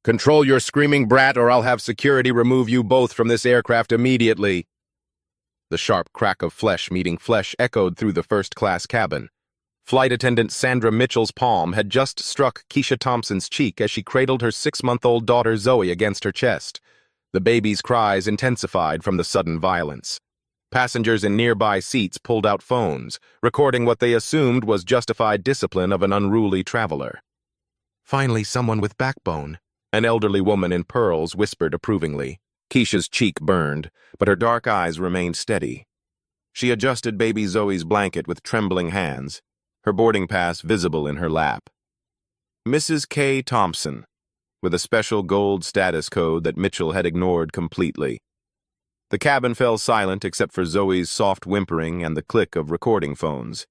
Control your screaming brat or I'll have security remove you both from this aircraft immediately. The sharp crack of flesh meeting flesh echoed through the first-class cabin. Flight attendant Sandra Mitchell's palm had just struck Keisha Thompson's cheek as she cradled her 6-month-old daughter Zoe against her chest. The baby's cries intensified from the sudden violence. Passengers in nearby seats pulled out phones, recording what they assumed was justified discipline of an unruly traveler. Finally, someone with backbone. An elderly woman in pearls whispered approvingly. Keisha's cheek burned, but her dark eyes remained steady. She adjusted baby Zoe's blanket with trembling hands, her boarding pass visible in her lap. Mrs. K. Thompson, with a special gold status code that Mitchell had ignored completely. The cabin fell silent except for Zoe's soft whimpering and the click of recording phones.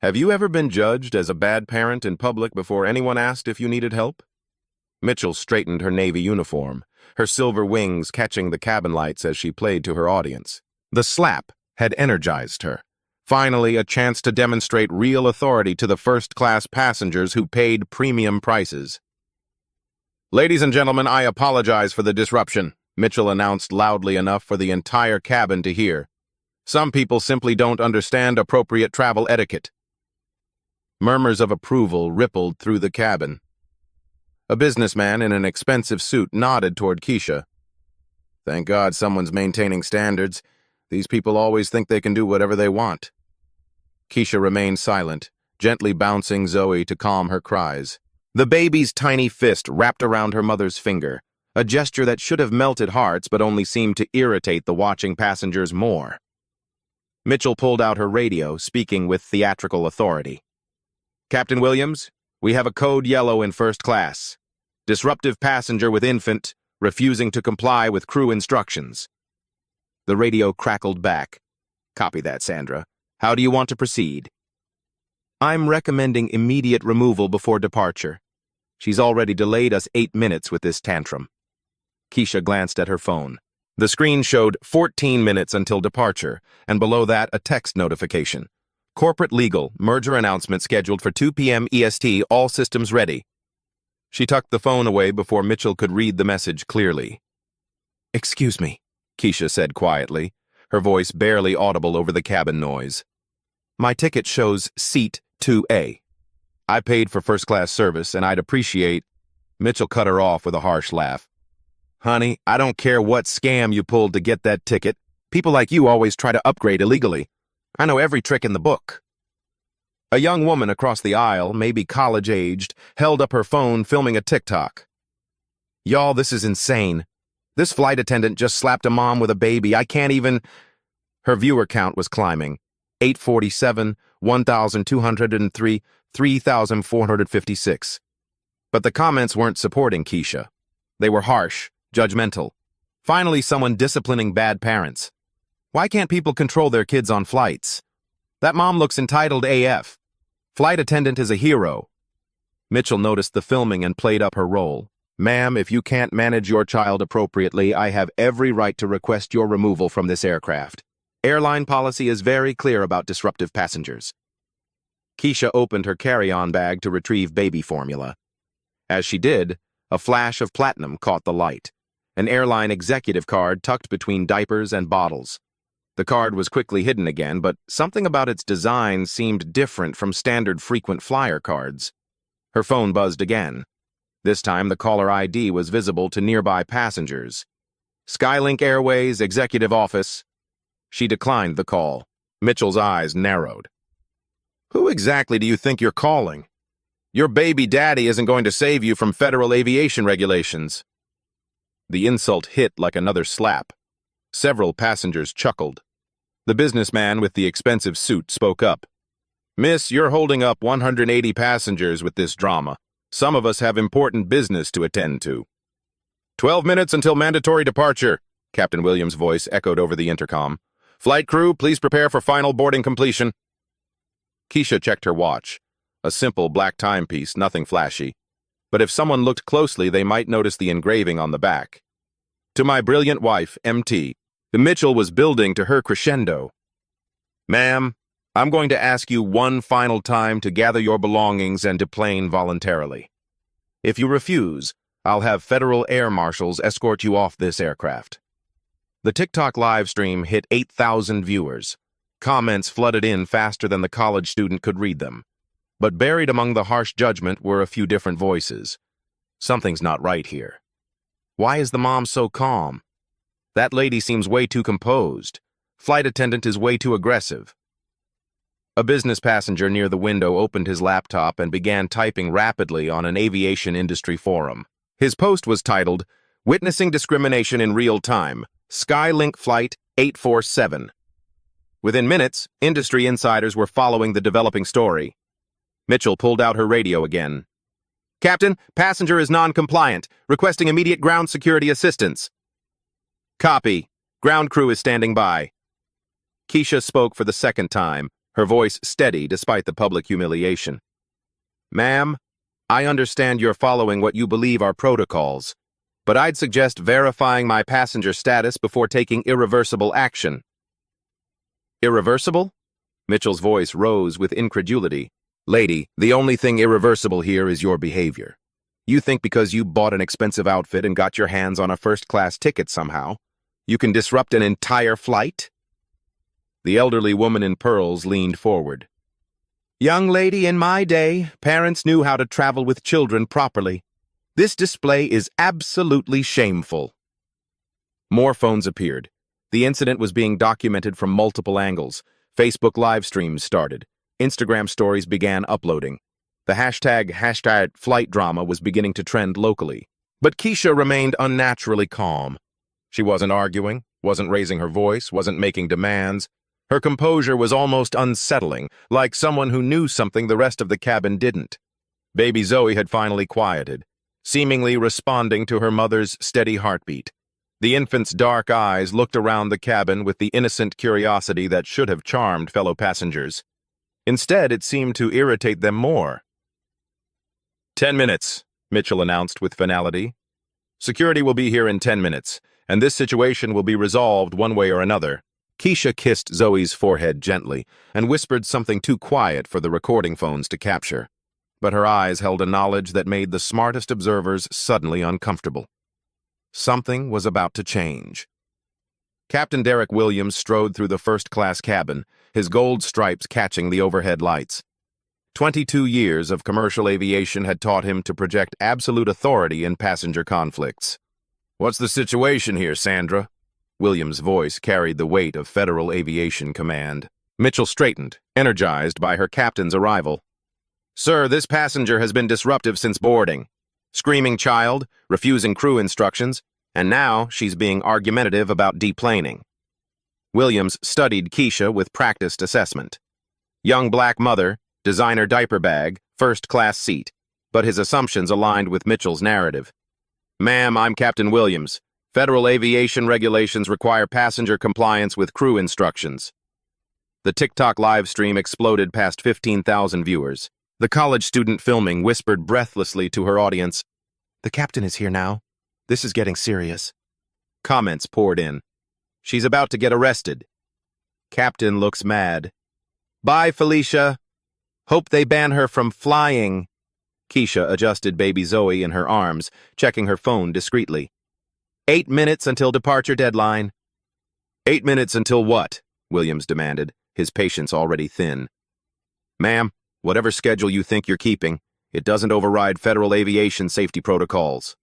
Have you ever been judged as a bad parent in public before anyone asked if you needed help? Mitchell straightened her navy uniform, her silver wings catching the cabin lights as she played to her audience. The slap had energized her. Finally, a chance to demonstrate real authority to the first-class passengers who paid premium prices. Ladies and gentlemen, I apologize for the disruption, Mitchell announced loudly enough for the entire cabin to hear. Some people simply don't understand appropriate travel etiquette. Murmurs of approval rippled through the cabin. A businessman in an expensive suit nodded toward Keisha. Thank God someone's maintaining standards. These people always think they can do whatever they want. Keisha remained silent, gently bouncing Zoe to calm her cries. The baby's tiny fist wrapped around her mother's finger, a gesture that should have melted hearts but only seemed to irritate the watching passengers more. Mitchell pulled out her radio, speaking with theatrical authority. Captain Williams, we have a code yellow in first class. Disruptive passenger with infant, refusing to comply with crew instructions. The radio crackled back. Copy that, Sandra. How do you want to proceed? I'm recommending immediate removal before departure. She's already delayed us 8 minutes with this tantrum. Keisha glanced at her phone. The screen showed 14 minutes until departure, and below that a text notification. Corporate legal, merger announcement scheduled for 2 p.m. EST, all systems ready. She tucked the phone away before Mitchell could read the message clearly. Excuse me, Keisha said quietly, her voice barely audible over the cabin noise. My ticket shows seat 2A. I paid for first-class service, and I'd appreciate... Mitchell cut her off with a harsh laugh. Honey, I don't care what scam you pulled to get that ticket. People like you always try to upgrade illegally. I know every trick in the book. A young woman across the aisle, maybe college-aged, held up her phone filming a TikTok. Y'all, this is insane. This flight attendant just slapped a mom with a baby. I can't even... Her viewer count was climbing. 847, 1,203, 3,456. But the comments weren't supporting Keisha. They were harsh, judgmental. Finally, someone disciplining bad parents. Why can't people control their kids on flights? That mom looks entitled AF. Flight attendant is a hero. Mitchell noticed the filming and played up her role. Ma'am, if you can't manage your child appropriately, I have every right to request your removal from this aircraft. Airline policy is very clear about disruptive passengers. Keisha opened her carry-on bag to retrieve baby formula. As she did, a flash of platinum caught the light, an airline executive card tucked between diapers and bottles. The card was quickly hidden again, but something about its design seemed different from standard frequent flyer cards. Her phone buzzed again. This time, the caller ID was visible to nearby passengers. Skylink Airways Executive Office. She declined the call. Mitchell's eyes narrowed. Who exactly do you think you're calling? Your baby daddy isn't going to save you from federal aviation regulations. The insult hit like another slap. Several passengers chuckled. The businessman with the expensive suit spoke up. Miss, you're holding up 180 passengers with this drama. Some of us have important business to attend to. 12 minutes until mandatory departure, Captain Williams' voice echoed over the intercom. Flight crew, please prepare for final boarding completion. Keisha checked her watch. A simple black timepiece, nothing flashy. But if someone looked closely, they might notice the engraving on the back. To my brilliant wife, MT. Mitchell was building to her crescendo. Ma'am, I'm going to ask you one final time to gather your belongings and deplane voluntarily. If you refuse, I'll have federal air marshals escort you off this aircraft. The TikTok live stream hit 8,000 viewers. Comments flooded in faster than the college student could read them. But buried among the harsh judgment were a few different voices. Something's not right here. Why is the mom so calm? That lady seems way too composed. Flight attendant is way too aggressive. A business passenger near the window opened his laptop and began typing rapidly on an aviation industry forum. His post was titled, "Witnessing Discrimination in Real Time, Skylink Flight 847. Within minutes, industry insiders were following the developing story. Mitchell pulled out her radio again. "Captain, passenger is non-compliant, requesting immediate ground security assistance." "Copy. Ground crew is standing by." Keisha spoke for the second time, her voice steady despite the public humiliation. "Ma'am, I understand you're following what you believe are protocols, but I'd suggest verifying my passenger status before taking irreversible action." "Irreversible?" Mitchell's voice rose with incredulity. "Lady, the only thing irreversible here is your behavior. You think because you bought an expensive outfit and got your hands on a first-class ticket somehow, you can disrupt an entire flight?" The elderly woman in pearls leaned forward. "Young lady, in my day, parents knew how to travel with children properly. This display is absolutely shameful." More phones appeared. The incident was being documented from multiple angles. Facebook live streams started. Instagram stories began uploading. The hashtag flight drama was beginning to trend locally. But Keisha remained unnaturally calm. She wasn't arguing, wasn't raising her voice, wasn't making demands. Her composure was almost unsettling, like someone who knew something the rest of the cabin didn't. Baby Zoe had finally quieted, seemingly responding to her mother's steady heartbeat. The infant's dark eyes looked around the cabin with the innocent curiosity that should have charmed fellow passengers. Instead, it seemed to irritate them more. 10 minutes, Mitchell announced with finality. "Security will be here in 10 minutes, and this situation will be resolved one way or another." Keisha kissed Zoe's forehead gently and whispered something too quiet for the recording phones to capture. But her eyes held a knowledge that made the smartest observers suddenly uncomfortable. Something was about to change. Captain Derek Williams strode through the first-class cabin, his gold stripes catching the overhead lights. 22 years of commercial aviation had taught him to project absolute authority in passenger conflicts. "What's the situation here, Sandra?" Williams' voice carried the weight of Federal Aviation Command. Mitchell straightened, energized by her captain's arrival. "Sir, this passenger has been disruptive since boarding. Screaming child, refusing crew instructions, and now she's being argumentative about deplaning." Williams studied Keisha with practiced assessment. Young black mother, designer diaper bag, first-class seat, but his assumptions aligned with Mitchell's narrative. "Ma'am, I'm Captain Williams. Federal aviation regulations require passenger compliance with crew instructions." The TikTok live stream exploded past 15,000 viewers. The college student filming whispered breathlessly to her audience, "The captain is here now. This is getting serious." Comments poured in. "She's about to get arrested." "Captain looks mad." "Bye, Felicia. Hope they ban her from flying." Keisha adjusted baby Zoe in her arms, checking her phone discreetly. 8 minutes until departure deadline." "8 minutes until what?" Williams demanded, his patience already thin. "Ma'am, whatever schedule you think you're keeping, it doesn't override federal aviation safety protocols."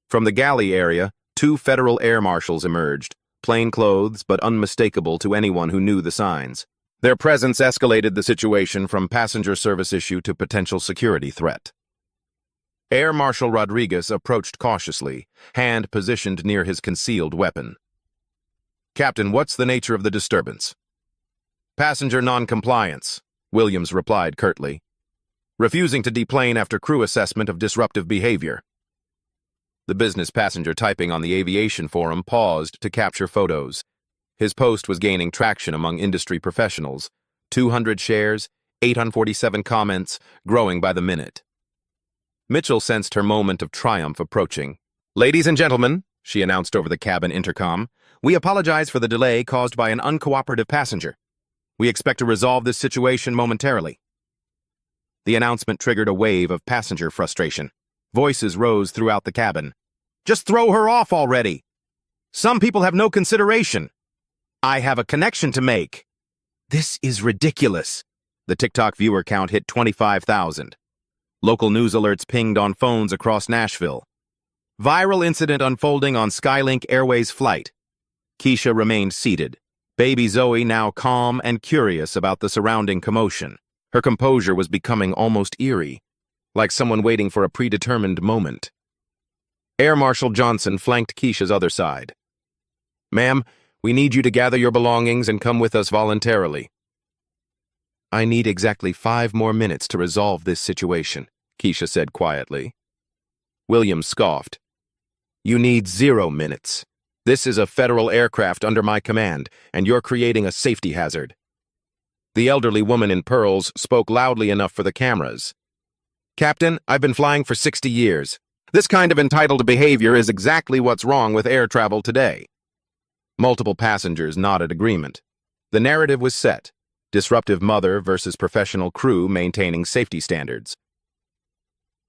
From the galley area, 2 federal air marshals emerged, plainclothes but unmistakable to anyone who knew the signs. Their presence escalated the situation from passenger service issue to potential security threat. Air Marshal Rodriguez approached cautiously, hand positioned near his concealed weapon. "Captain, what's the nature of the disturbance?" "Passenger non-compliance," Williams replied curtly. "Refusing to deplane after crew assessment of disruptive behavior." The business passenger typing on the aviation forum paused to capture photos. His post was gaining traction among industry professionals. 200 shares, 847 comments, growing by the minute. Mitchell sensed her moment of triumph approaching. "Ladies and gentlemen," she announced over the cabin intercom, "we apologize for the delay caused by an uncooperative passenger. We expect to resolve this situation momentarily." The announcement triggered a wave of passenger frustration. Voices rose throughout the cabin. Just throw her off already. Some people have no consideration. I have a connection to make. This is ridiculous. The TikTok viewer count hit 25,000. Local news alerts pinged on phones across Nashville. Viral incident unfolding on Skylink Airways flight. Keisha remained seated. Baby Zoe now calm and curious about the surrounding commotion. Her composure was becoming almost eerie, like someone waiting for a predetermined moment. Air Marshal Johnson flanked Keisha's other side. Ma'am, we need you to gather your belongings and come with us voluntarily. I need exactly 5 more minutes to resolve this situation, Keisha said quietly. Williams scoffed. You need 0 minutes. This is a federal aircraft under my command, and you're creating a safety hazard. The elderly woman in pearls spoke loudly enough for the cameras. Captain, I've been flying for 60 years. This kind of entitled behavior is exactly what's wrong with air travel today. Multiple passengers nodded agreement. The narrative was set. Disruptive mother versus professional crew maintaining safety standards.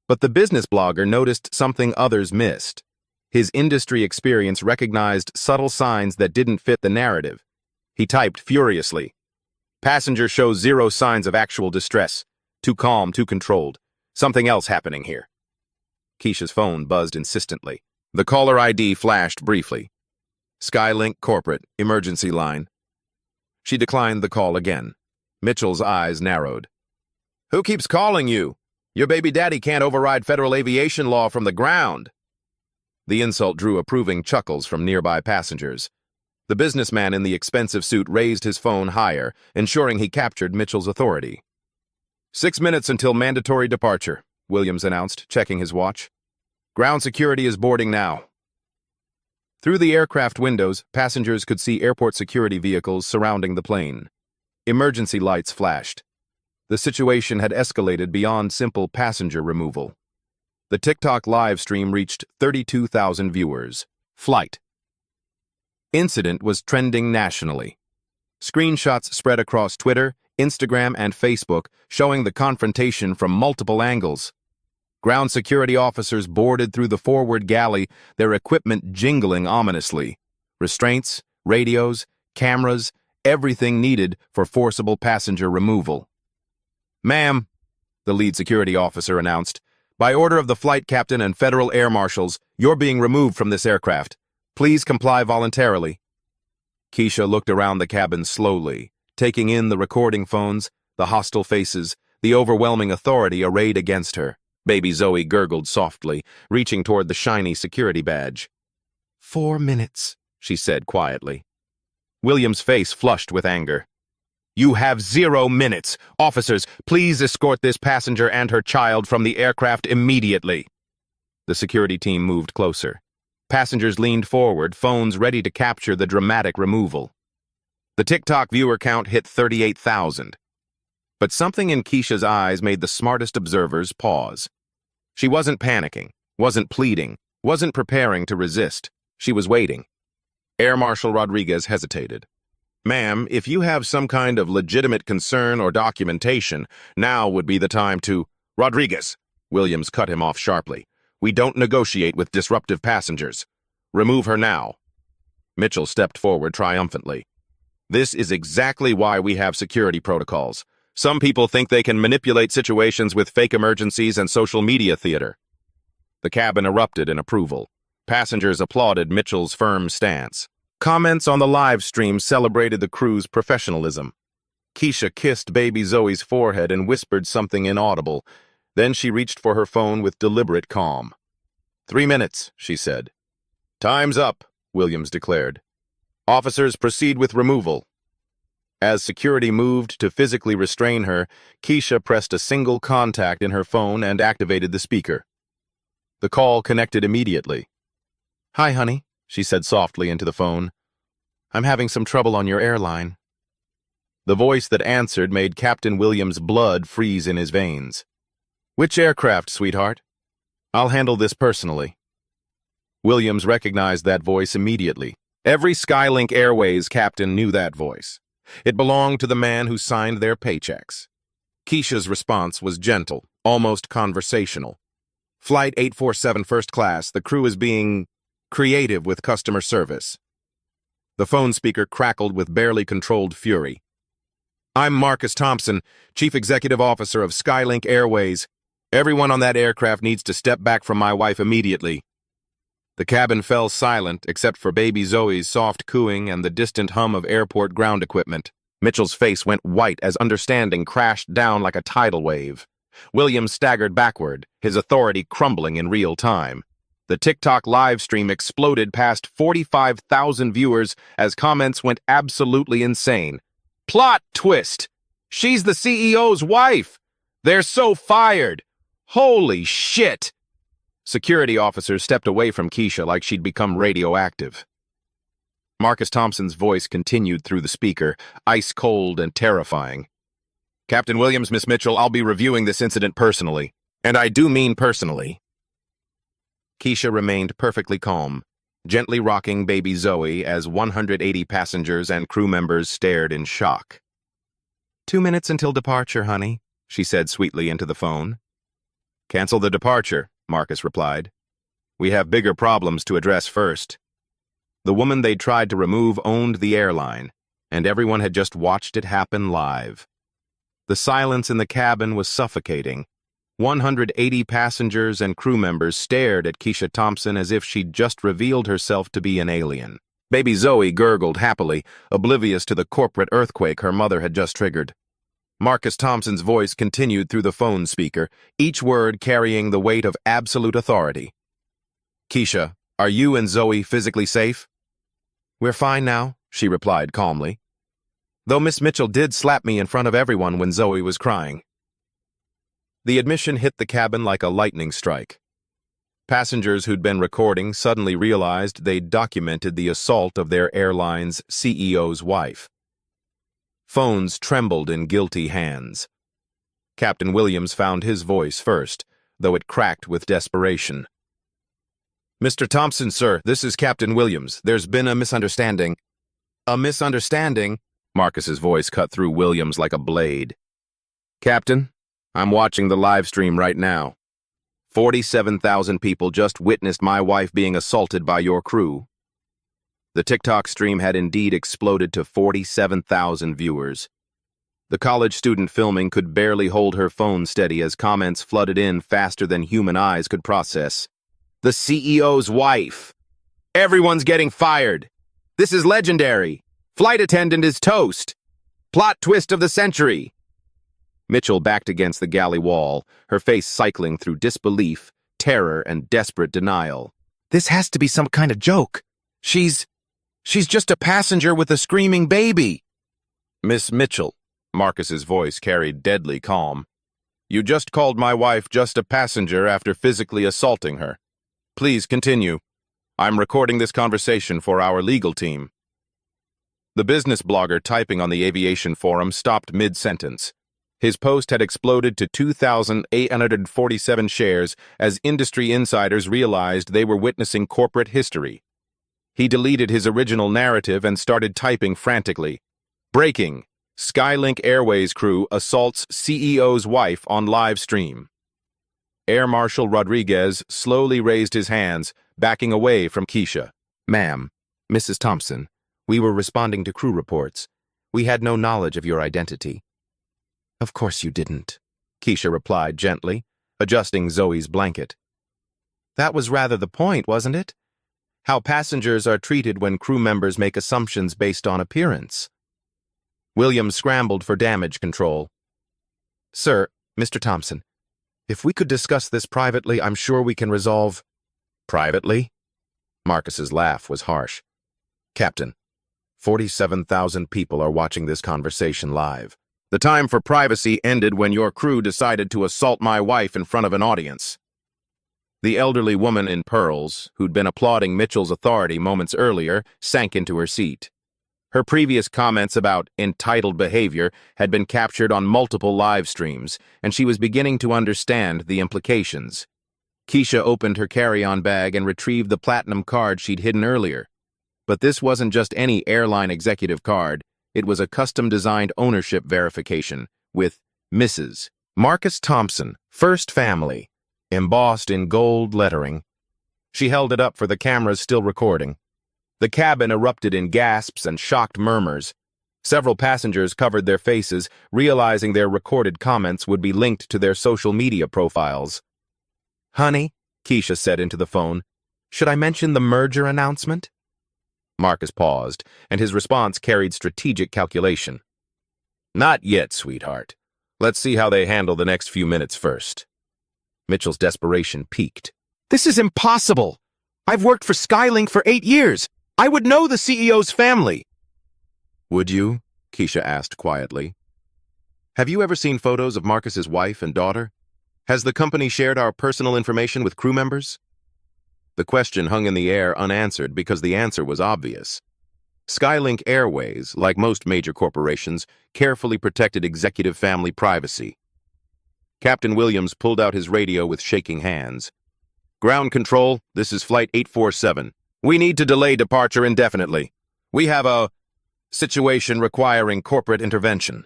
But the business blogger noticed something others missed. His industry experience recognized subtle signs that didn't fit the narrative. He typed furiously. Passenger shows 0 signs of actual distress. Too calm, too controlled. Something else happening here. Keisha's phone buzzed insistently. The caller ID flashed briefly. Skylink Corporate, emergency line. She declined the call again. Mitchell's eyes narrowed. Who keeps calling you? Your baby daddy can't override federal aviation law from the ground. The insult drew approving chuckles from nearby passengers. The businessman in the expensive suit raised his phone higher, ensuring he captured Mitchell's authority. 6 minutes until mandatory departure, Williams announced, checking his watch. Ground security is boarding now. Through the aircraft windows, passengers could see airport security vehicles surrounding the plane. Emergency lights flashed. The situation had escalated beyond simple passenger removal. The TikTok live stream reached 32,000 viewers. Flight. Incident was trending nationally. Screenshots spread across Twitter, Instagram, and Facebook, showing the confrontation from multiple angles. Ground security officers boarded through the forward galley, their equipment jingling ominously. Restraints, radios, cameras, everything needed for forcible passenger removal. Ma'am, the lead security officer announced, by order of the flight captain and federal air marshals, you're being removed from this aircraft. Please comply voluntarily. Keisha looked around the cabin slowly, taking in the recording phones, the hostile faces, the overwhelming authority arrayed against her. Baby Zoe gurgled softly, reaching toward the shiny security badge. 4 minutes, she said quietly. William's face flushed with anger. You have 0 minutes. Officers, please escort this passenger and her child from the aircraft immediately. The security team moved closer. Passengers leaned forward, phones ready to capture the dramatic removal. The TikTok viewer count hit 38,000. But something in Keisha's eyes made the smartest observers pause. She wasn't panicking, wasn't pleading, wasn't preparing to resist. She was waiting. Air Marshal Rodriguez hesitated. Ma'am, if you have some kind of legitimate concern or documentation, now would be the time to— Rodriguez! Williams cut him off sharply. We don't negotiate with disruptive passengers. Remove her now. Mitchell stepped forward triumphantly. This is exactly why we have security protocols. Some people think they can manipulate situations with fake emergencies and social media theater. The cabin erupted in approval. Passengers applauded Mitchell's firm stance. Comments on the live stream celebrated the crew's professionalism. Keisha kissed baby Zoe's forehead and whispered something inaudible. Then she reached for her phone with deliberate calm. 3 minutes, she said. Time's up, Williams declared. Officers, proceed with removal. As security moved to physically restrain her, Keisha pressed a single contact in her phone and activated the speaker. The call connected immediately. Hi, honey, she said softly into the phone. I'm having some trouble on your airline. The voice that answered made Captain Williams' blood freeze in his veins. Which aircraft, sweetheart? I'll handle this personally. Williams recognized that voice immediately. Every Skylink Airways captain knew that voice. It belonged to the man who signed their paychecks. Keisha's response was gentle, almost conversational. Flight 847 First Class, the crew is being creative with customer service. The phone speaker crackled with barely controlled fury. I'm Marcus Thompson, Chief Executive Officer of Skylink Airways. Everyone on that aircraft needs to step back from my wife immediately. The cabin fell silent except for baby Zoe's soft cooing and the distant hum of airport ground equipment. Mitchell's face went white as understanding crashed down like a tidal wave. Williams staggered backward, his authority crumbling in real time. The TikTok live stream exploded past 45,000 viewers as comments went absolutely insane. Plot twist! She's the CEO's wife! They're so fired! Holy shit! Security officers stepped away from Keisha like she'd become radioactive. Marcus Thompson's voice continued through the speaker, ice-cold and terrifying. Captain Williams, Miss Mitchell, I'll be reviewing this incident personally. And I do mean personally. Keisha remained perfectly calm, gently rocking baby Zoe as 180 passengers and crew members stared in shock. 2 minutes until departure, honey, she said sweetly into the phone. Cancel the departure, Marcus replied. We have bigger problems to address first. The woman they'd tried to remove owned the airline, and everyone had just watched it happen live. The silence in the cabin was suffocating. 180 passengers and crew members stared at Keisha Thompson as if she'd just revealed herself to be an alien. Baby Zoe gurgled happily, oblivious to the corporate earthquake her mother had just triggered. Marcus Thompson's voice continued through the phone speaker, each word carrying the weight of absolute authority. Keisha, are you and Zoe physically safe? We're fine now, she replied calmly. Though Miss Mitchell did slap me in front of everyone when Zoe was crying. The admission hit the cabin like a lightning strike. Passengers who'd been recording suddenly realized they'd documented the assault of their airline's CEO's wife. Phones trembled in guilty hands. Captain Williams found his voice first, though it cracked with desperation. Mr. Thompson, sir, this is Captain Williams. There's been a misunderstanding. A misunderstanding? Marcus's voice cut through Williams like a blade. Captain, I'm watching the live stream right now. 47,000 people just witnessed my wife being assaulted by your crew. The TikTok stream had indeed exploded to 47,000 viewers. The college student filming could barely hold her phone steady as comments flooded in faster than human eyes could process. The CEO's wife. Everyone's getting fired. This is legendary. Flight attendant is toast. Plot twist of the century. Mitchell backed against the galley wall, her face cycling through disbelief, terror, and desperate denial. This has to be some kind of joke. She's just a passenger with a screaming baby. Miss Mitchell, Marcus's voice carried deadly calm. You just called my wife just a passenger after physically assaulting her. Please continue. I'm recording this conversation for our legal team. The business blogger typing on the aviation forum stopped mid-sentence. His post had exploded to 2,847 shares as industry insiders realized they were witnessing corporate history. He deleted his original narrative and started typing frantically. Breaking. Skylink Airways crew assaults CEO's wife on live stream. Air Marshal Rodriguez slowly raised his hands, backing away from Keisha. Ma'am, Mrs. Thompson, we were responding to crew reports. We had no knowledge of your identity. Of course you didn't, Keisha replied gently, adjusting Zoe's blanket. That was rather the point, wasn't it? How passengers are treated when crew members make assumptions based on appearance. Williams scrambled for damage control. Sir, Mr. Thompson, if we could discuss this privately, I'm sure we can resolve... Privately? Marcus's laugh was harsh. Captain, 47,000 people are watching this conversation live. The time for privacy ended when your crew decided to assault my wife in front of an audience. The elderly woman in pearls, who'd been applauding Mitchell's authority moments earlier, sank into her seat. Her previous comments about entitled behavior had been captured on multiple live streams, and she was beginning to understand the implications. Keisha opened her carry-on bag and retrieved the platinum card she'd hidden earlier. But this wasn't just any airline executive card. It was a custom-designed ownership verification with Mrs. Marcus Thompson, First Family. embossed in gold lettering. She held it up for the cameras still recording. The cabin erupted in gasps and shocked murmurs. Several passengers covered their faces, realizing their recorded comments would be linked to their social media profiles. "Honey," Keisha said into the phone, "should I mention the merger announcement?" Marcus paused, and his response carried strategic calculation. "Not yet, sweetheart. Let's see how they handle the next few minutes first." Mitchell's desperation peaked. "This is impossible. I've worked for Skylink for 8 years. I would know the CEO's family." "Would you?" Keisha asked quietly. "Have you ever seen photos of Marcus's wife and daughter? Has the company shared our personal information with crew members?" The question hung in the air unanswered because the answer was obvious. Skylink Airways, like most major corporations, carefully protected executive family privacy. Captain Williams pulled out his radio with shaking hands. "Ground control, this is Flight 847. We need to delay departure indefinitely. We have a situation requiring corporate intervention."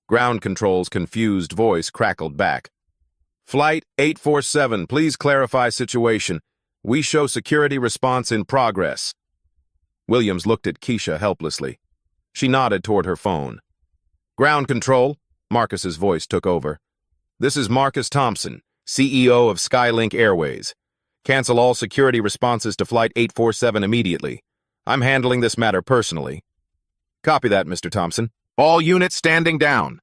Ground control's confused voice crackled back. "Flight 847, please clarify situation. We show security response in progress." Williams looked at Keisha helplessly. She nodded toward her phone. "Ground control," Marcus's voice took over. "This is Marcus Thompson, CEO of Skylink Airways. Cancel all security responses to Flight 847 immediately. I'm handling this matter personally." "Copy that, Mr. Thompson. All units standing down."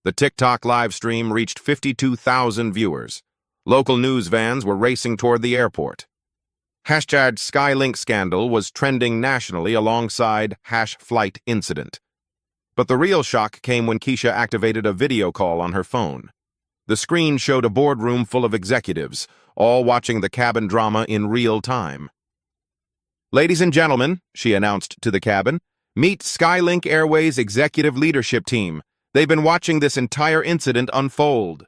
The TikTok live stream reached 52,000 viewers. Local news vans were racing toward the airport. Hashtag Skylink scandal was trending nationally alongside #flight incident. But the real shock came when Keisha activated a video call on her phone. The screen showed a boardroom full of executives, all watching the cabin drama in real time. "Ladies and gentlemen," she announced to the cabin, "meet Skylink Airways executive leadership team. They've been watching this entire incident unfold."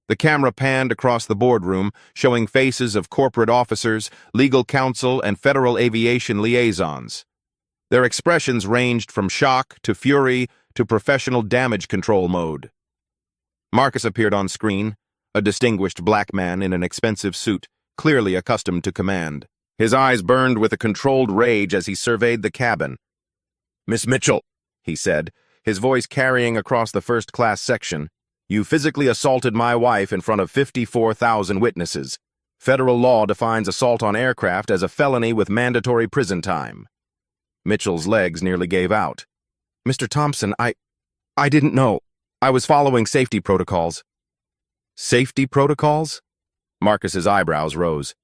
The camera panned across the boardroom, showing faces of corporate officers, legal counsel, and federal aviation liaisons. Their expressions ranged from shock to fury to professional damage control mode. Marcus appeared on screen, a distinguished black man in an expensive suit, clearly accustomed to command. His eyes burned with a controlled rage as he surveyed the cabin. "Miss Mitchell," he said, his voice carrying across the first-class section, "you physically assaulted my wife in front of 54,000 witnesses. Federal law defines assault on aircraft as a felony with mandatory prison time." Mitchell's legs nearly gave out. "Mr. Thompson, I didn't know. I was following safety protocols." "Safety protocols?" Marcus's eyebrows rose.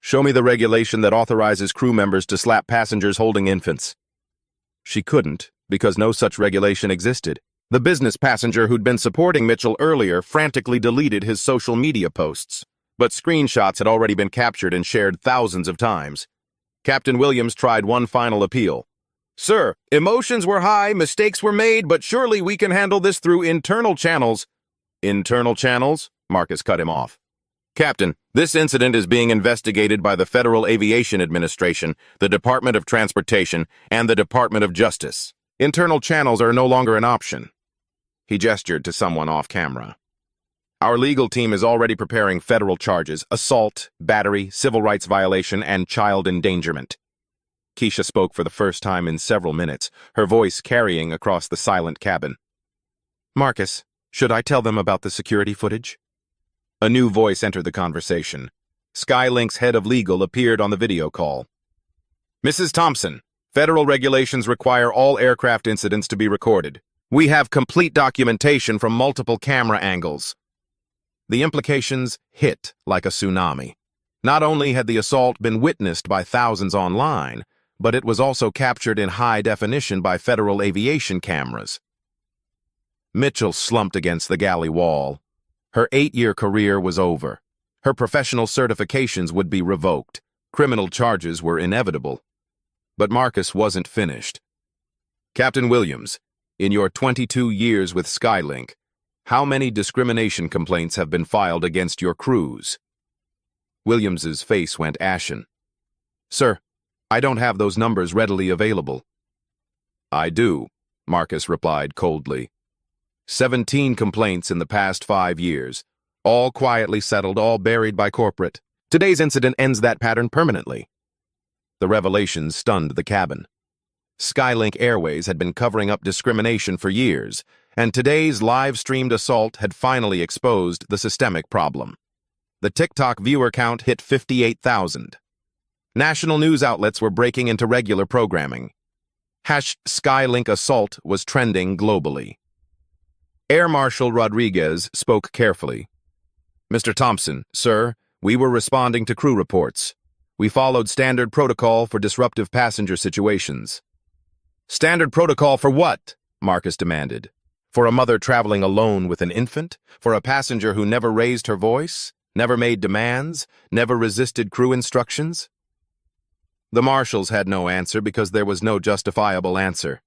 "Show me the regulation that authorizes crew members to slap passengers holding infants." She couldn't, because no such regulation existed. The business passenger who'd been supporting Mitchell earlier frantically deleted his social media posts, but screenshots had already been captured and shared thousands of times. Captain Williams tried one final appeal. "Sir, emotions were high, mistakes were made, but surely we can handle this through internal channels." "Internal channels?" Marcus cut him off. "Captain, this incident is being investigated by the Federal Aviation Administration, the Department of Transportation, and the Department of Justice. Internal channels are no longer an option." He gestured to someone off camera. "Our legal team is already preparing federal charges: assault, battery, civil rights violation, and child endangerment." Keisha spoke for the first time in several minutes, her voice carrying across the silent cabin. "Marcus, should I tell them about the security footage?" A new voice entered the conversation. Skylink's head of legal appeared on the video call. "Mrs. Thompson, federal regulations require all aircraft incidents to be recorded. We have complete documentation from multiple camera angles." The implications hit like a tsunami. Not only had the assault been witnessed by thousands online, but it was also captured in high definition by federal aviation cameras. Mitchell slumped against the galley wall. Her 8-year career was over. Her professional certifications would be revoked. Criminal charges were inevitable. But Marcus wasn't finished. "Captain Williams, in your 22 years with Skylink, how many discrimination complaints have been filed against your crews?" Williams's face went ashen. "Sir, I don't have those numbers readily available." "I do," Marcus replied coldly. 17 complaints in the past 5 years, All quietly settled, all buried by corporate. Today's incident ends that pattern permanently. The revelations stunned the cabin. Skylink Airways had been covering up discrimination for years, and today's live-streamed assault had finally exposed the systemic problem. The TikTok viewer count hit 58,000. National news outlets were breaking into regular programming. #Skylink assault was trending globally. Air Marshal Rodriguez spoke carefully. "Mr. Thompson, sir, we were responding to crew reports. We followed standard protocol for disruptive passenger situations." "Standard protocol for what?" Marcus demanded. "For a mother traveling alone with an infant? For a passenger who never raised her voice? Never made demands? Never resisted crew instructions?" The marshals had no answer because there was no justifiable answer.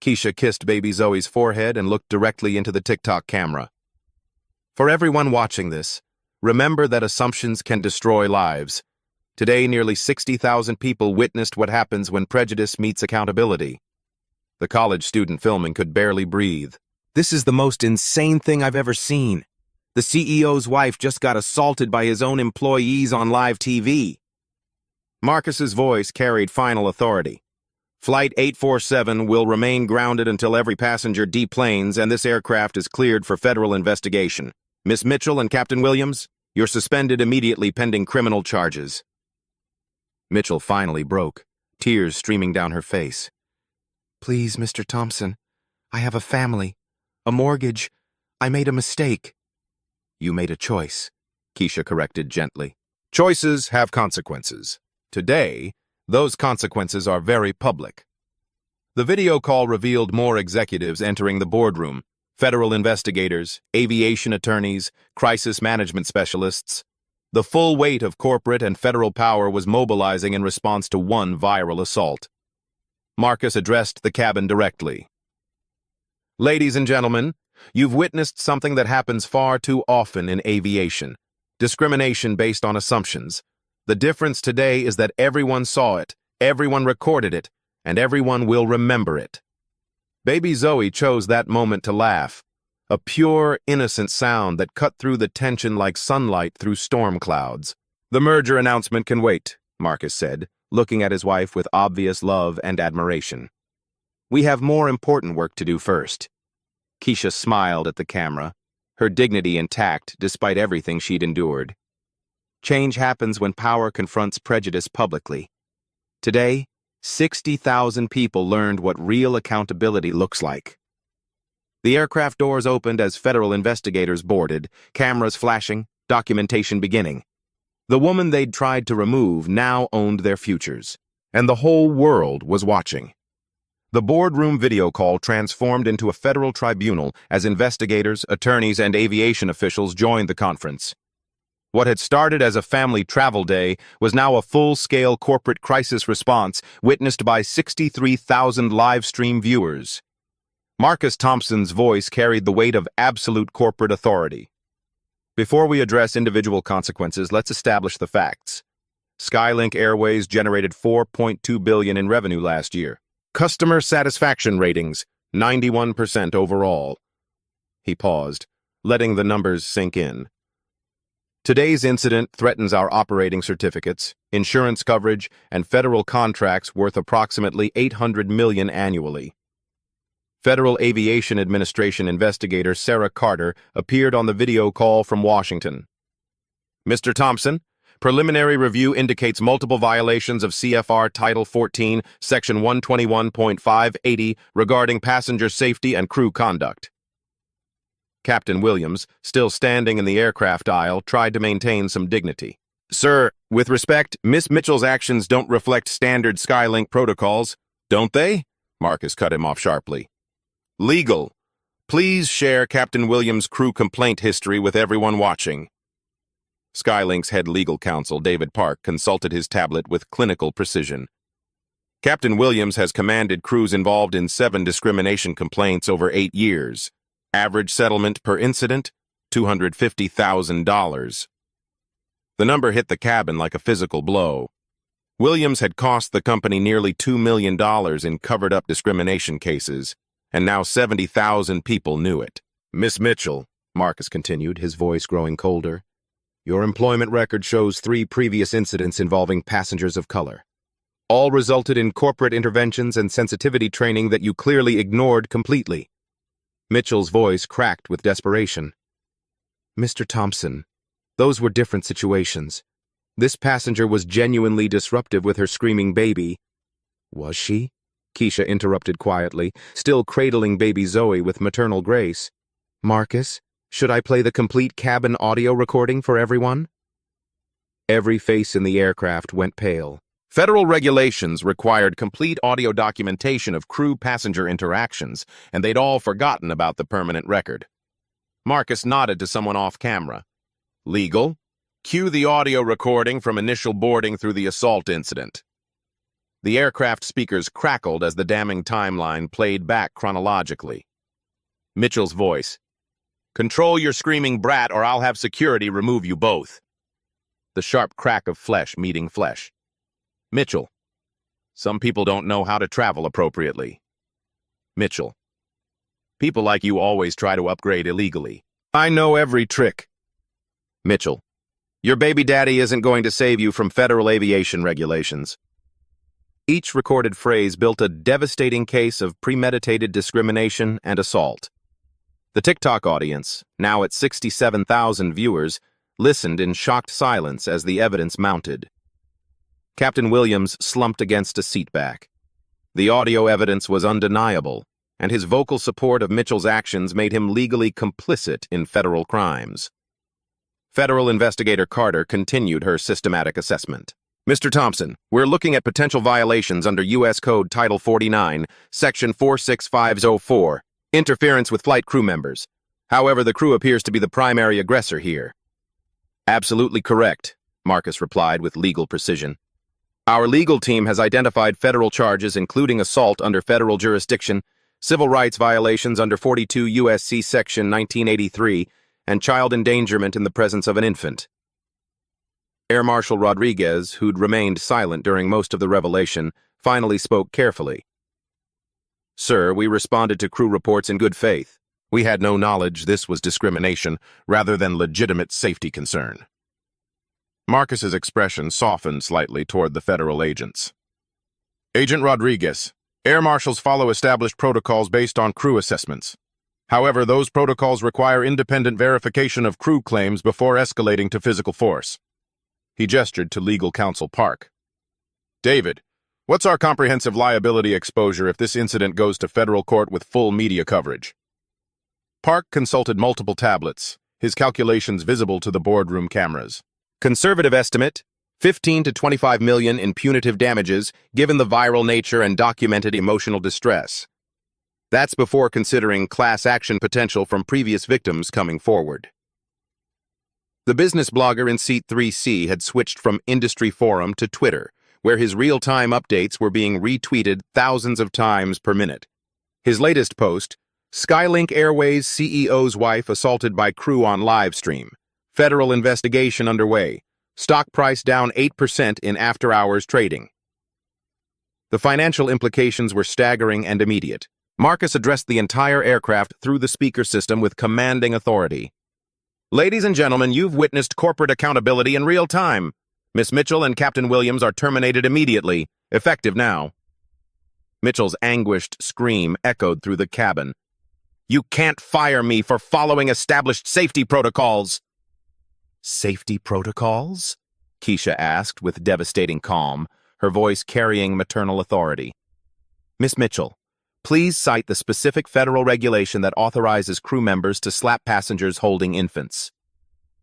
Keisha kissed baby Zoe's forehead and looked directly into the TikTok camera. "For everyone watching this, remember that assumptions can destroy lives. Today, nearly 60,000 people witnessed what happens when prejudice meets accountability." The college student filming could barely breathe. "This is the most insane thing I've ever seen. The CEO's wife just got assaulted by his own employees on live TV." Marcus's voice carried final authority. "Flight 847 will remain grounded until every passenger deplanes and this aircraft is cleared for federal investigation. Miss Mitchell and Captain Williams, you're suspended immediately pending criminal charges." Mitchell finally broke, tears streaming down her face. "Please, Mr. Thompson, I have a family, a mortgage. I made a mistake." "You made a choice," Keisha corrected gently. "Choices have consequences. Today, those consequences are very public." The video call revealed more executives entering the boardroom: federal investigators, aviation attorneys, crisis management specialists. The full weight of corporate and federal power was mobilizing in response to one viral assault. Marcus addressed the cabin directly. "Ladies and gentlemen, you've witnessed something that happens far too often in aviation: discrimination based on assumptions. The difference today is that everyone saw it, everyone recorded it, and everyone will remember it." Baby Zoe chose that moment to laugh, a pure, innocent sound that cut through the tension like sunlight through storm clouds. "The merger announcement can wait," Marcus said, looking at his wife with obvious love and admiration. "We have more important work to do first." Keisha smiled at the camera, her dignity intact despite everything she'd endured. Change happens when power confronts prejudice publicly. Today, 60,000 people learned what real accountability looks like. The aircraft doors opened as federal investigators boarded, cameras flashing, documentation beginning. The woman they'd tried to remove now owned their futures, and the whole world was watching. The boardroom video call transformed into a federal tribunal as investigators, attorneys, and aviation officials joined the conference. What had started as a family travel day was now a full-scale corporate crisis response witnessed by 63,000 live-stream viewers. Marcus Thompson's voice carried the weight of absolute corporate authority. "Before we address individual consequences, let's establish the facts. Skylink Airways generated $4.2 billion in revenue last year. Customer satisfaction ratings, 91% overall." He paused, letting the numbers sink in. "Today's incident threatens our operating certificates, insurance coverage, and federal contracts worth approximately $800 million annually." Federal Aviation Administration investigator Sarah Carter appeared on the video call from Washington. "Mr. Thompson, preliminary review indicates multiple violations of CFR Title 14, Section 121.580 regarding passenger safety and crew conduct." Captain Williams, still standing in the aircraft aisle, tried to maintain some dignity. "Sir, with respect, Miss Mitchell's actions don't reflect standard Skylink protocols, don't they?" Marcus cut him off sharply. "Legal. Please share Captain Williams' crew complaint history with everyone watching." Skylink's head legal counsel, David Park, consulted his tablet with clinical precision. "Captain Williams has commanded crews involved in 7 discrimination complaints over 8 years. Average settlement per incident, $250,000. The number hit the cabin like a physical blow. Williams had cost the company nearly $2 million in covered-up discrimination cases, and now 70,000 people knew it. "Miss Mitchell, Marcus continued, his voice growing colder. Your employment record shows 3 previous incidents involving passengers of color. All resulted in corporate interventions and sensitivity training that you clearly ignored completely. Mitchell's voice cracked with desperation. Mr. Thompson, those were different situations. This passenger was genuinely disruptive with her screaming baby. Was she? Keisha interrupted quietly, still cradling baby Zoe with maternal grace. Marcus, should I play the complete cabin audio recording for everyone? Every face in the aircraft went pale. Federal regulations required complete audio documentation of crew-passenger interactions, and they'd all forgotten about the permanent record. Marcus nodded to someone off camera. Legal? Cue the audio recording from initial boarding through the assault incident. The aircraft speakers crackled as the damning timeline played back chronologically. Mitchell's voice. Control your screaming brat or I'll have security remove you both. The sharp crack of flesh meeting flesh. Mitchell. Some people don't know how to travel appropriately. Mitchell. People like you always try to upgrade illegally. I know every trick. Mitchell. Your baby daddy isn't going to save you from federal aviation regulations. Each recorded phrase built a devastating case of premeditated discrimination and assault. The TikTok audience, now at 67,000 viewers, listened in shocked silence as the evidence mounted. Captain Williams slumped against a seatback. The audio evidence was undeniable, and his vocal support of Mitchell's actions made him legally complicit in federal crimes. Federal investigator Carter continued her systematic assessment. Mr. Thompson, we're looking at potential violations under U.S. Code Title 49, Section 46504, interference with flight crew members. However, the crew appears to be the primary aggressor here. Absolutely correct, Marcus replied with legal precision. Our legal team has identified federal charges including assault under federal jurisdiction, civil rights violations under 42 U.S.C. Section 1983, and child endangerment in the presence of an infant. Air Marshal Rodriguez, who'd remained silent during most of the revelation, finally spoke carefully. Sir, we responded to crew reports in good faith. We had no knowledge this was discrimination rather than legitimate safety concern. Marcus's expression softened slightly toward the federal agents. Agent Rodriguez, air marshals follow established protocols based on crew assessments. However, those protocols require independent verification of crew claims before escalating to physical force. He gestured to legal counsel Park. David, what's our comprehensive liability exposure if this incident goes to federal court with full media coverage? Park consulted multiple tablets, his calculations visible to the boardroom cameras. Conservative estimate, 15 to 25 million in punitive damages given the viral nature and documented emotional distress. That's before considering class action potential from previous victims coming forward. The business blogger in seat 3C had switched from industry forum to Twitter, where his real-time updates were being retweeted thousands of times per minute. His latest post, Skylink Airways CEO's wife assaulted by crew on live stream. Federal investigation underway. Stock price down 8% in after-hours trading. The financial implications were staggering and immediate. Marcus addressed the entire aircraft through the speaker system with commanding authority. Ladies and gentlemen, you've witnessed corporate accountability in real time. Miss Mitchell and Captain Williams are terminated immediately, effective now. Mitchell's anguished scream echoed through the cabin. You can't fire me for following established safety protocols. Safety protocols? Keisha asked with devastating calm, her voice carrying maternal authority. Miss Mitchell, please cite the specific federal regulation that authorizes crew members to slap passengers holding infants.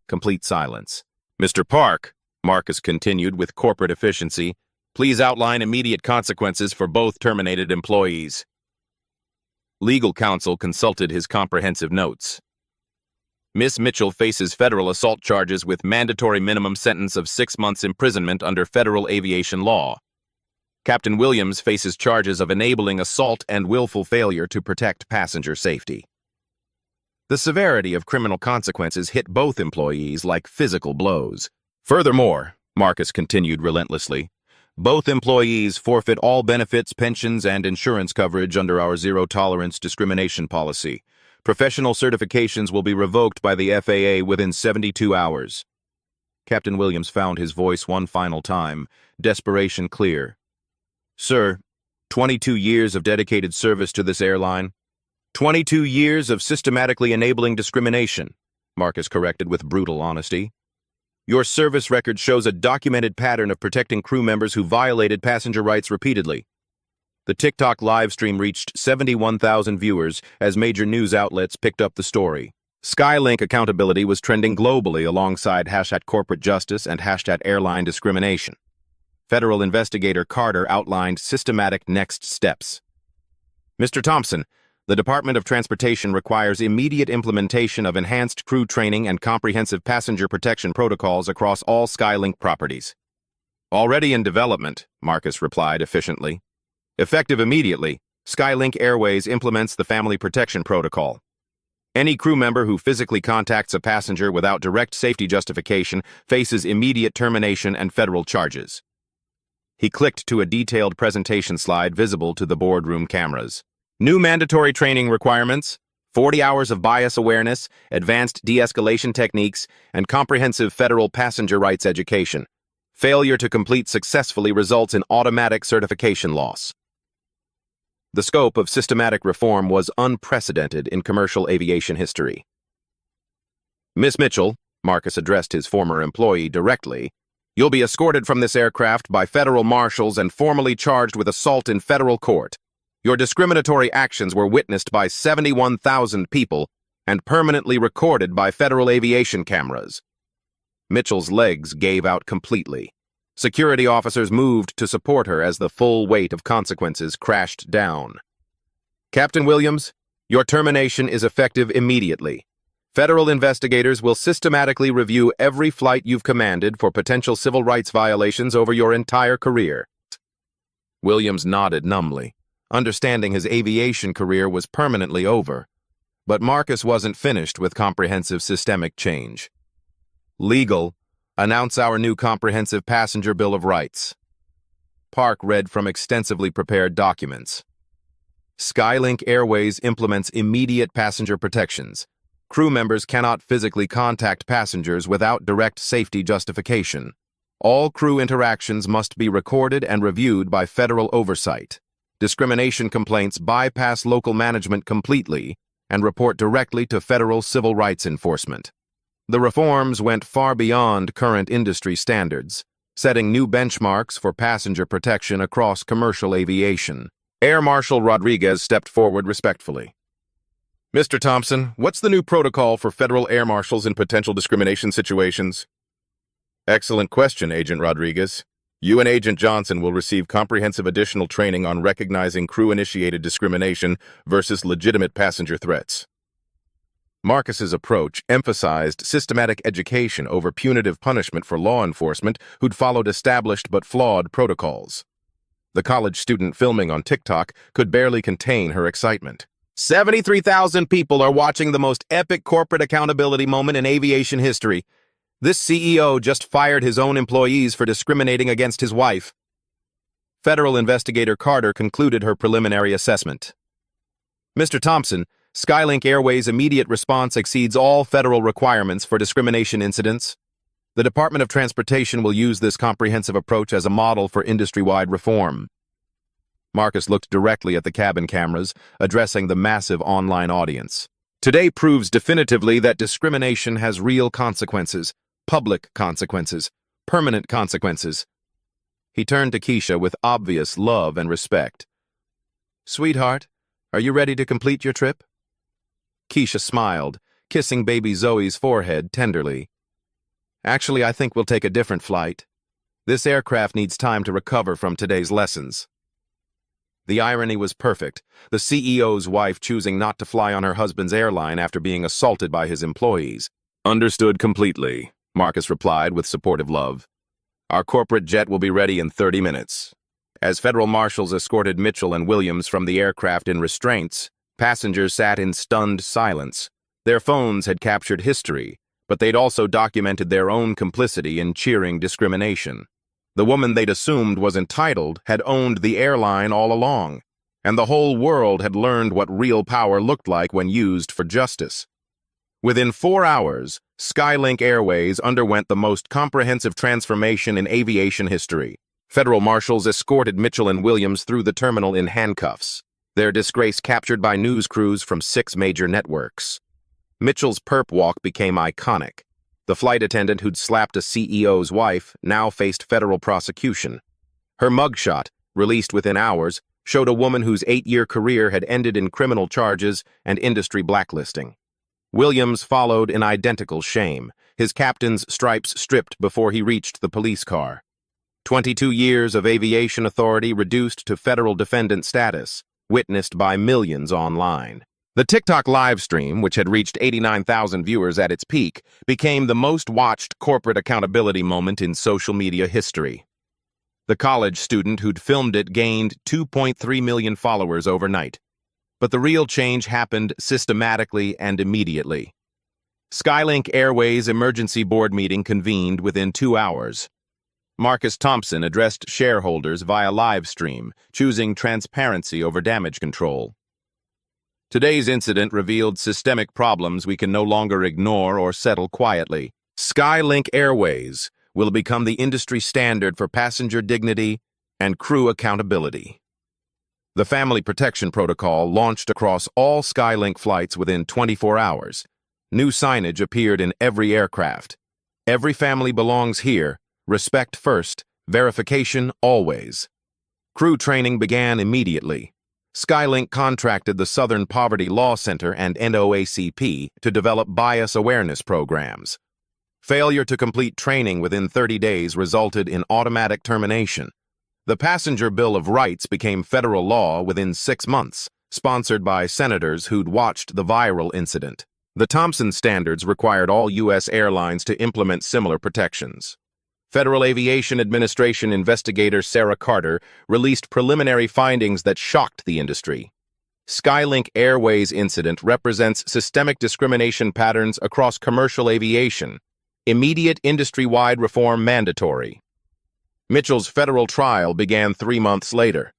Complete silence. Mr. Park, Marcus continued with corporate efficiency, please outline immediate consequences for both terminated employees. Legal counsel consulted his comprehensive notes. Miss Mitchell faces federal assault charges with mandatory minimum sentence of 6 months imprisonment under federal aviation law. Captain Williams faces charges of enabling assault and willful failure to protect passenger safety. The severity of criminal consequences hit both employees like physical blows. Furthermore, Marcus continued relentlessly, both employees forfeit all benefits, pensions, and insurance coverage under our zero-tolerance discrimination policy, Professional certifications will be revoked by the FAA within 72 hours. Captain Williams found his voice one final time, desperation clear. Sir, 22 years of dedicated service to this airline. 22 years of systematically enabling discrimination, Marcus corrected with brutal honesty. Your service record shows a documented pattern of protecting crew members who violated passenger rights repeatedly. The TikTok livestream reached 71,000 viewers as major news outlets picked up the story. Skylink accountability was trending globally alongside #corporate justice and #airline discrimination. Federal investigator Carter outlined systematic next steps. Mr. Thompson, the Department of Transportation requires immediate implementation of enhanced crew training and comprehensive passenger protection protocols across all Skylink properties. Already in development, Marcus replied efficiently. Effective immediately, Skylink Airways implements the Family Protection Protocol. Any crew member who physically contacts a passenger without direct safety justification faces immediate termination and federal charges. He clicked to a detailed presentation slide visible to the boardroom cameras. New mandatory training requirements, 40 hours of bias awareness, advanced de-escalation techniques, and comprehensive federal passenger rights education. Failure to complete successfully results in automatic certification loss. The scope of systematic reform was unprecedented in commercial aviation history. Miss Mitchell, Marcus addressed his former employee directly, you'll be escorted from this aircraft by federal marshals and formally charged with assault in federal court. Your discriminatory actions were witnessed by 71,000 people and permanently recorded by federal aviation cameras. Mitchell's legs gave out completely. Security officers moved to support her as the full weight of consequences crashed down. Captain Williams, your termination is effective immediately. Federal investigators will systematically review every flight you've commanded for potential civil rights violations over your entire career. Williams nodded numbly, understanding his aviation career was permanently over. But Marcus wasn't finished with comprehensive systemic change. Legal, announce our new comprehensive passenger Bill of Rights. Park read from extensively prepared documents. Skylink Airways implements immediate passenger protections. Crew members cannot physically contact passengers without direct safety justification. All crew interactions must be recorded and reviewed by federal oversight. Discrimination complaints bypass local management completely and report directly to federal civil rights enforcement. The reforms went far beyond current industry standards, setting new benchmarks for passenger protection across commercial aviation. Air Marshal Rodriguez stepped forward respectfully. Mr. Thompson, what's the new protocol for federal air marshals in potential discrimination situations? Excellent question, Agent Rodriguez. You and Agent Johnson will receive comprehensive additional training on recognizing crew-initiated discrimination versus legitimate passenger threats. Marcus's approach emphasized systematic education over punitive punishment for law enforcement who'd followed established but flawed protocols. The college student filming on TikTok could barely contain her excitement. 73,000 people are watching the most epic corporate accountability moment in aviation history. This CEO just fired his own employees for discriminating against his wife. Federal investigator Carter concluded her preliminary assessment. Mr. Thompson, Skylink Airways' immediate response exceeds all federal requirements for discrimination incidents. The Department of Transportation will use this comprehensive approach as a model for industry-wide reform. Marcus looked directly at the cabin cameras, addressing the massive online audience. Today proves definitively that discrimination has real consequences, public consequences, permanent consequences. He turned to Keisha with obvious love and respect. Sweetheart, are you ready to complete your trip? Keisha smiled, kissing baby Zoe's forehead tenderly. Actually, I think we'll take a different flight. This aircraft needs time to recover from today's lessons. The irony was perfect, the CEO's wife choosing not to fly on her husband's airline after being assaulted by his employees. Understood completely, Marcus replied with supportive love. Our corporate jet will be ready in 30 minutes. As federal marshals escorted Mitchell and Williams from the aircraft in restraints, passengers sat in stunned silence. Their phones had captured history, but they'd also documented their own complicity in cheering discrimination. The woman they'd assumed was entitled had owned the airline all along. and the whole world had learned what real power looked like when used for justice. Within 4 hours, Skylink Airways underwent the most comprehensive transformation in aviation history. Federal marshals escorted Mitchell and Williams through the terminal in handcuffs, their disgrace captured by news crews from 6 major networks. Mitchell's perp walk became iconic. The flight attendant who'd slapped a CEO's wife now faced federal prosecution. Her mugshot, released within hours, showed a woman whose 8-year career had ended in criminal charges and industry blacklisting. Williams followed in identical shame, his captain's stripes stripped before he reached the police car. 22 years of aviation authority reduced to federal defendant status, witnessed by millions online. The TikTok live stream, which had reached 89,000 viewers at its peak, became the most watched corporate accountability moment in social media history. The college student who'd filmed it gained 2.3 million followers overnight. But the real change happened systematically and immediately. Skylink Airways emergency board meeting convened within 2 hours. Marcus Thompson addressed shareholders via live stream, choosing transparency over damage control. Today's incident revealed systemic problems we can no longer ignore or settle quietly. Skylink Airways will become the industry standard for passenger dignity and crew accountability. The Family Protection Protocol launched across all Skylink flights within 24 hours. New signage appeared in every aircraft. Every family belongs here. Respect first, verification always. Crew training began immediately. Skylink contracted the Southern Poverty Law Center and NOACP to develop bias awareness programs. Failure to complete training within 30 days resulted in automatic termination. The Passenger Bill of Rights became federal law within 6 months, sponsored by senators who'd watched the viral incident. The Thompson Standards required all U.S. airlines to implement similar protections. Federal Aviation Administration investigator Sarah Carter released preliminary findings that shocked the industry. Skylink Airways incident represents systemic discrimination patterns across commercial aviation. Immediate industry-wide reform mandatory. Mitchell's federal trial began 3 months later.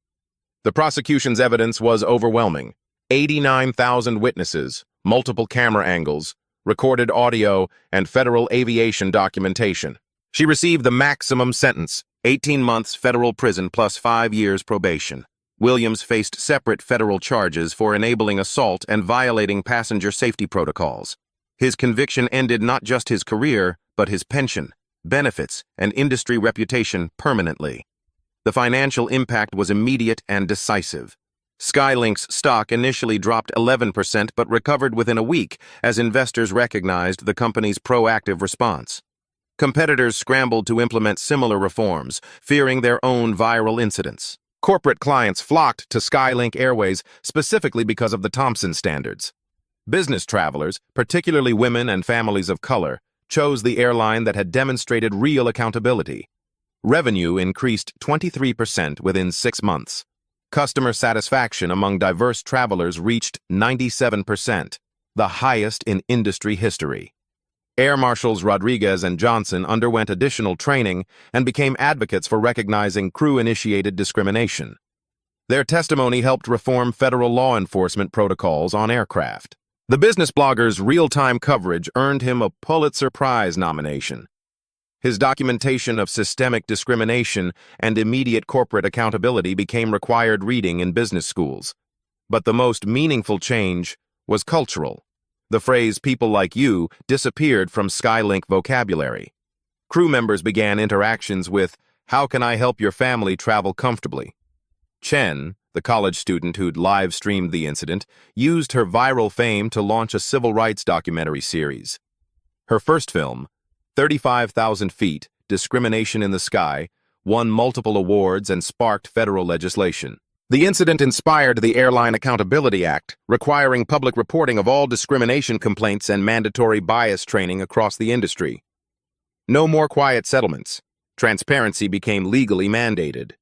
The prosecution's evidence was overwhelming. 89,000 witnesses, multiple camera angles, recorded audio, and federal aviation documentation. She received the maximum sentence, 18 months federal prison plus 5 years probation. Williams faced separate federal charges for enabling assault and violating passenger safety protocols. His conviction ended not just his career, but his pension, benefits, and industry reputation permanently. The financial impact was immediate and decisive. Skylink's stock initially dropped 11% but recovered within a week as investors recognized the company's proactive response. Competitors scrambled to implement similar reforms, fearing their own viral incidents. Corporate clients flocked to Skylink Airways specifically because of the Thompson Standards. Business travelers, particularly women and families of color, chose the airline that had demonstrated real accountability. Revenue increased 23% within 6 months. Customer satisfaction among diverse travelers reached 97%, the highest in industry history. Air Marshals Rodriguez and Johnson underwent additional training and became advocates for recognizing crew-initiated discrimination. Their testimony helped reform federal law enforcement protocols on aircraft. The business blogger's real-time coverage earned him a Pulitzer Prize nomination. His documentation of systemic discrimination and immediate corporate accountability became required reading in business schools. But the most meaningful change was cultural. The phrase "people like you" disappeared from Skylink vocabulary. Crew members began interactions with, "How can I help your family travel comfortably?" Chen, the college student who'd live-streamed the incident, used her viral fame to launch a civil rights documentary series. Her first film, 35,000 Feet, Discrimination in the Sky, won multiple awards and sparked federal legislation. The incident inspired the Airline Accountability Act, requiring public reporting of all discrimination complaints and mandatory bias training across the industry. No more quiet settlements. Transparency became legally mandated.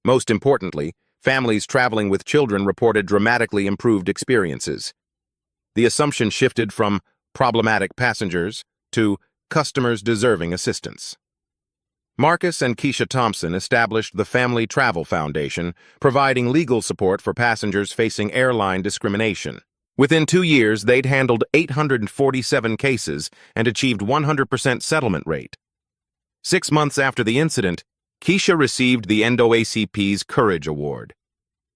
Most importantly, families traveling with children reported dramatically improved experiences. The assumption shifted from problematic passengers to customers deserving assistance. Marcus and Keisha Thompson established the Family Travel Foundation, providing legal support for passengers facing airline discrimination. Within 2 years, they'd handled 847 cases and achieved 100% settlement rate. 6 months after the incident, Keisha received the NAACP's Courage Award.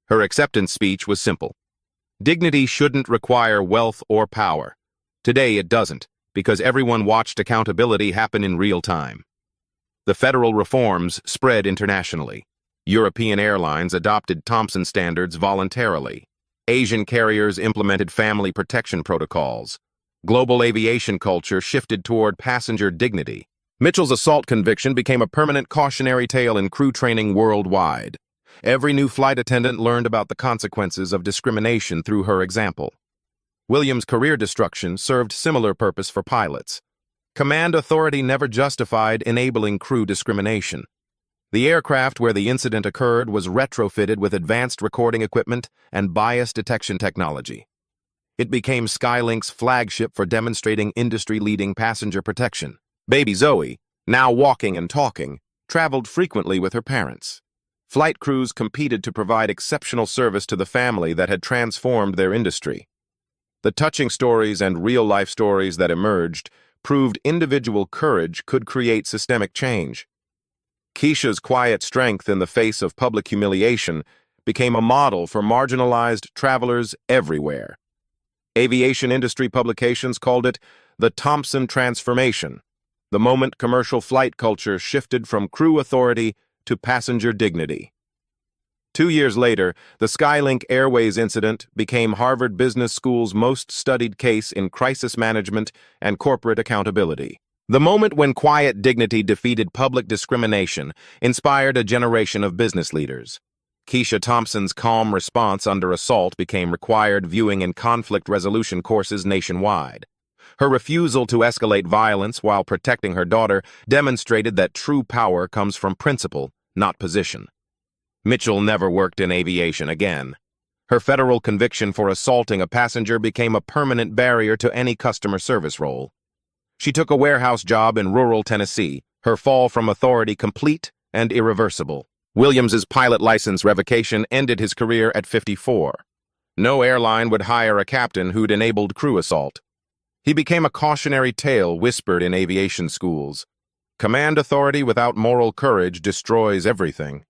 Her acceptance speech was simple. Dignity shouldn't require wealth or power. Today it doesn't, because everyone watched accountability happen in real time. The federal reforms spread internationally. European airlines adopted Thompson standards voluntarily. Asian carriers implemented family protection protocols. Global aviation culture shifted toward passenger dignity. Mitchell's assault conviction became a permanent cautionary tale in crew training worldwide. Every new flight attendant learned about the consequences of discrimination through her example. Williams' career destruction served similar purpose for pilots. Command authority never justified enabling crew discrimination. The aircraft where the incident occurred was retrofitted with advanced recording equipment and bias detection technology. It became Skylink's flagship for demonstrating industry-leading passenger protection. Baby Zoe, now walking and talking, traveled frequently with her parents. Flight crews competed to provide exceptional service to the family that had transformed their industry. The touching stories and real-life stories that emerged proved individual courage could create systemic change. Keisha's quiet strength in the face of public humiliation became a model for marginalized travelers everywhere. Aviation industry publications called it the Thompson Transformation, the moment commercial flight culture shifted from crew authority to passenger dignity. 2 years later, the Skylink Airways incident became Harvard Business School's most studied case in crisis management and corporate accountability. The moment when quiet dignity defeated public discrimination inspired a generation of business leaders. Keisha Thompson's calm response under assault became required viewing in conflict resolution courses nationwide. Her refusal to escalate violence while protecting her daughter demonstrated that true power comes from principle, not position. Mitchell never worked in aviation again. Her federal conviction for assaulting a passenger became a permanent barrier to any customer service role. She took a warehouse job in rural Tennessee, her fall from authority complete and irreversible. Williams's pilot license revocation ended his career at 54. No airline would hire a captain who'd enabled crew assault. He became a cautionary tale whispered in aviation schools. Command authority without moral courage destroys everything.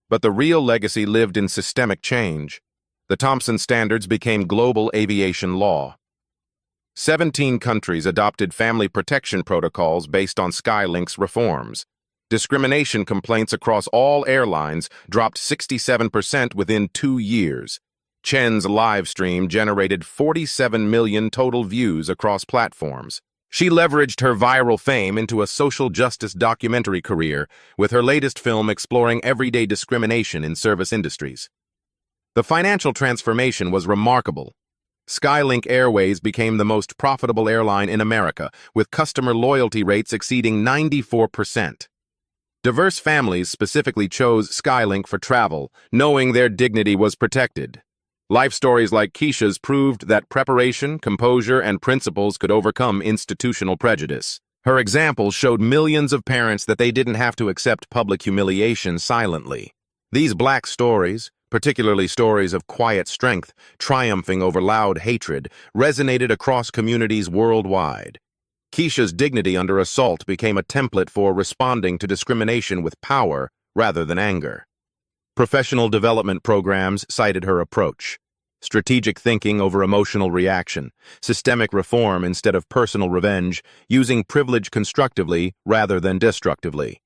But the real legacy lived in systemic change. The Thompson standards became global aviation law. 17 countries adopted family protection protocols based on Skylink's reforms. Discrimination complaints across all airlines dropped 67% within 2 years. Chen's live stream generated 47 million total views across platforms. She leveraged her viral fame into a social justice documentary career, with her latest film exploring everyday discrimination in service industries. The financial transformation was remarkable. Skylink Airways became the most profitable airline in America, with customer loyalty rates exceeding 94%. Diverse families specifically chose Skylink for travel, knowing their dignity was protected. Life stories like Keisha's proved that preparation, composure, and principles could overcome institutional prejudice. Her example showed millions of parents that they didn't have to accept public humiliation silently. These Black stories, particularly stories of quiet strength, triumphing over loud hatred, resonated across communities worldwide. Keisha's dignity under assault became a template for responding to discrimination with power rather than anger. Professional development programs cited her approach. Strategic thinking over emotional reaction, systemic reform instead of personal revenge, using privilege constructively rather than destructively.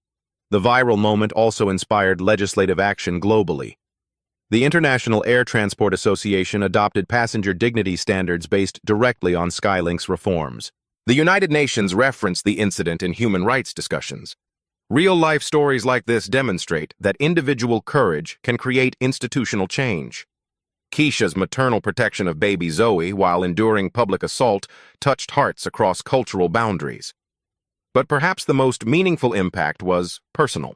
The viral moment also inspired legislative action globally. The International Air Transport Association adopted passenger dignity standards based directly on Skylink's reforms. The United Nations referenced the incident in human rights discussions. Real-life stories like this demonstrate that individual courage can create institutional change. Keisha's maternal protection of baby Zoe while enduring public assault touched hearts across cultural boundaries. But perhaps the most meaningful impact was personal.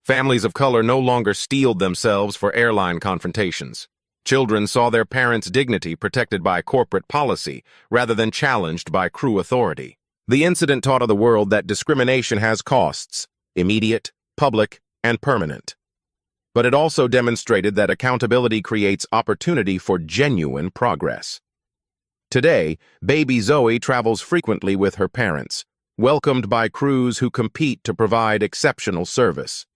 Families of color no longer steeled themselves for airline confrontations. Children saw their parents' dignity protected by corporate policy rather than challenged by crew authority. The incident taught the world that discrimination has costs, immediate, public, and permanent. But it also demonstrated that accountability creates opportunity for genuine progress. Today, baby Zoe travels frequently with her parents, welcomed by crews who compete to provide exceptional service.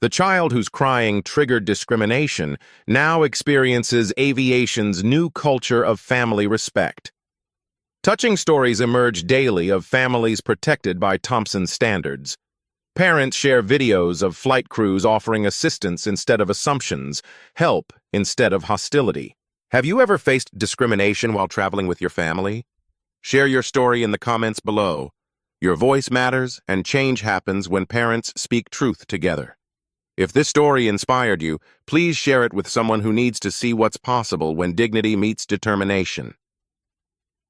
The child whose crying triggered discrimination now experiences aviation's new culture of family respect. Touching stories emerge daily of families protected by Thompson standards. Parents share videos of flight crews offering assistance instead of assumptions, help instead of hostility. Have you ever faced discrimination while traveling with your family? Share your story in the comments below. Your voice matters, and change happens when parents speak truth together. If this story inspired you, please share it with someone who needs to see what's possible when dignity meets determination.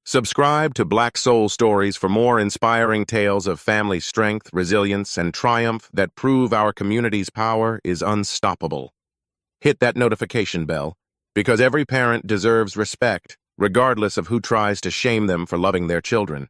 Subscribe to Black Soul Stories for more inspiring tales of family strength, resilience, and triumph that prove our community's power is unstoppable. Hit that notification bell, because every parent deserves respect, regardless of who tries to shame them for loving their children.